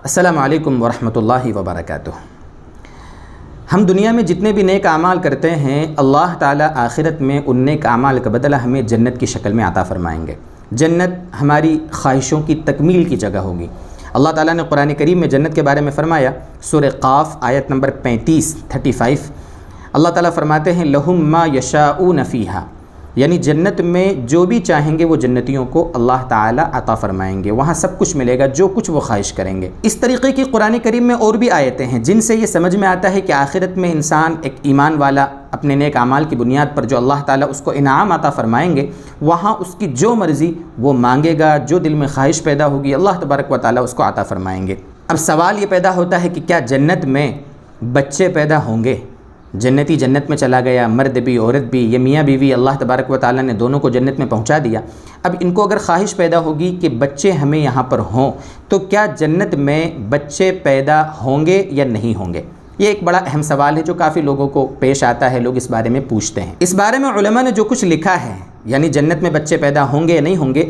السلام علیکم ورحمۃ اللہ وبرکاتہ۔ ہم دنیا میں جتنے بھی نیک اعمال کرتے ہیں، اللہ تعالیٰ آخرت میں ان نیک اعمال کا بدلہ ہمیں جنت کی شکل میں عطا فرمائیں گے۔ جنت ہماری خواہشوں کی تکمیل کی جگہ ہوگی۔ اللہ تعالیٰ نے قرآن کریم میں جنت کے بارے میں فرمایا، سورہ قاف آیت نمبر 35 اللہ تعالیٰ فرماتے ہیں لَهُمْ مَا يَشَاءُونَ فِيهَا، یعنی جنت میں جو بھی چاہیں گے وہ جنتیوں کو اللہ تعالیٰ عطا فرمائیں گے، وہاں سب کچھ ملے گا جو کچھ وہ خواہش کریں گے۔ اس طریقے کی قرآن کریم میں اور بھی آیتیں ہیں جن سے یہ سمجھ میں آتا ہے کہ آخرت میں انسان ایک ایمان والا اپنے نیک اعمال کی بنیاد پر جو اللہ تعالیٰ اس کو انعام عطا فرمائیں گے، وہاں اس کی جو مرضی وہ مانگے گا، جو دل میں خواہش پیدا ہوگی اللہ تبارک و تعالیٰ اس کو عطا فرمائیں گے۔ اب سوال یہ پیدا ہوتا ہے کہ کیا جنت میں بچے پیدا ہوں گے؟ جنتی جنت میں چلا گیا، مرد بھی عورت بھی، یہ میاں بیوی اللہ تبارک و تعالیٰ نے دونوں کو جنت میں پہنچا دیا۔ اب ان کو اگر خواہش پیدا ہوگی کہ بچے ہمیں یہاں پر ہوں، تو کیا جنت میں بچے پیدا ہوں گے یا نہیں ہوں گے؟ یہ ایک بڑا اہم سوال ہے جو کافی لوگوں کو پیش آتا ہے، لوگ اس بارے میں پوچھتے ہیں۔ اس بارے میں علماء نے جو کچھ لکھا ہے، یعنی جنت میں بچے پیدا ہوں گے یا نہیں ہوں گے،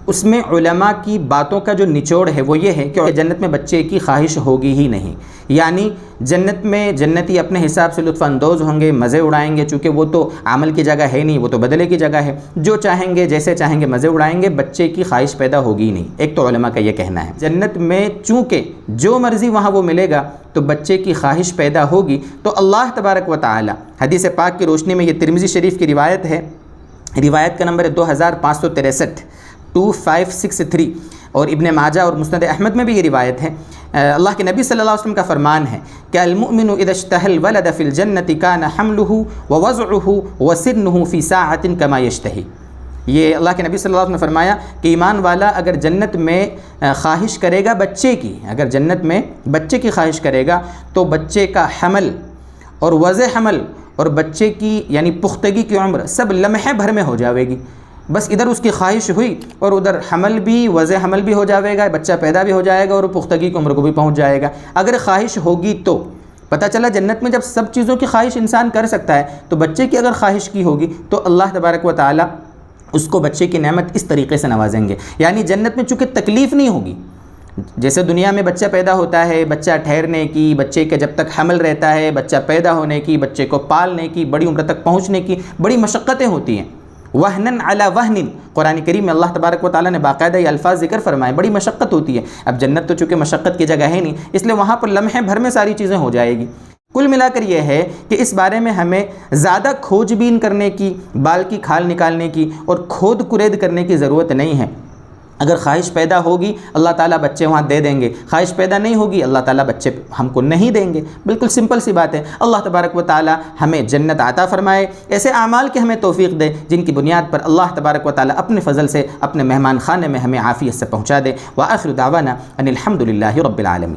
اس میں علماء کی باتوں کا جو نچوڑ ہے وہ یہ ہے کہ جنت میں بچے کی خواہش ہوگی ہی نہیں، یعنی جنت میں جنتی اپنے حساب سے لطف اندوز ہوں گے، مزے اڑائیں گے، چونکہ وہ تو عمل کی جگہ ہے نہیں، وہ تو بدلے کی جگہ ہے، جو چاہیں گے جیسے چاہیں گے مزے اڑائیں گے، بچے کی خواہش پیدا ہوگی ہی نہیں۔ ایک تو علماء کا یہ کہنا ہے جنت میں چونکہ جو مرضی وہاں وہ ملے گا تو بچے کی خواہش پیدا ہوگی، تو اللہ تبارک و تعالی حدیث پاک کی روشنی میں، یہ ترمذی شریف کی روایت ہے، روایت کا نمبر ہے 2563 2563، اور ابن ماجہ اور مسند احمد میں بھی یہ روایت ہے۔ اللہ کے نبی صلی اللہ علیہ وسلم کا فرمان ہے کہ المؤمن اذا اشتهى الولد في الجنة كان حمله ووضعه وسنه في ساعة كما يشتهي۔ یہ اللہ کے نبی صلی اللہ علیہ وسلم نے فرمایا کہ ایمان والا اگر جنت میں خواہش کرے گا بچے کی، اگر جنت میں بچے کی خواہش کرے گا تو بچے کا حمل اور وضع حمل اور بچے کی یعنی پختگی کی عمر سب لمحے بھر میں ہو جاوے گی۔ بس ادھر اس کی خواہش ہوئی اور ادھر حمل بھی، وضع حمل بھی ہو جائے گا، بچہ پیدا بھی ہو جائے گا اور پختگی کی عمر کو بھی پہنچ جائے گا۔ اگر خواہش ہوگی تو پتہ چلا جنت میں جب سب چیزوں کی خواہش انسان کر سکتا ہے، تو بچے کی اگر خواہش کی ہوگی تو اللہ تبارک و تعالی اس کو بچے کی نعمت اس طریقے سے نوازیں گے۔ یعنی جنت میں چونکہ تکلیف نہیں ہوگی، جیسے دنیا میں بچہ پیدا ہوتا ہے، بچہ ٹھہرنے کی، بچے کے جب تک حمل رہتا ہے، بچہ پیدا ہونے کی، بچے کو پالنے کی، بڑی عمر تک پہنچنے کی بڑی مشقتیں ہوتی ہیں۔ وہنن علی وہن، قرآن کریم میں اللہ تبارک و تعالیٰ نے باقاعدہ یہ الفاظ ذکر فرمائے، بڑی مشقت ہوتی ہے۔ اب جنت تو چونکہ مشقت کی جگہ ہے نہیں، اس لیے وہاں پر لمحے بھر میں ساری چیزیں ہو جائے گی۔ کل ملا کر یہ ہے کہ اس بارے میں ہمیں زیادہ کھوج بین کرنے کی، بال کی کھال نکالنے کی اور کھود کرید کرنے کی ضرورت نہیں ہے۔ اگر خواہش پیدا ہوگی اللہ تعالیٰ بچے وہاں دے دیں گے، خواہش پیدا نہیں ہوگی اللہ تعالیٰ بچے ہم کو نہیں دیں گے۔ بالکل سمپل سی بات ہے۔ اللہ تبارک و تعالیٰ ہمیں جنت عطا فرمائے، ایسے اعمال کے ہمیں توفیق دے جن کی بنیاد پر اللہ تبارک و تعالیٰ اپنے فضل سے اپنے مہمان خانے میں ہمیں عافیت سے پہنچا دے۔ وآخر دعوانا ان الحمد للہ رب العالمین۔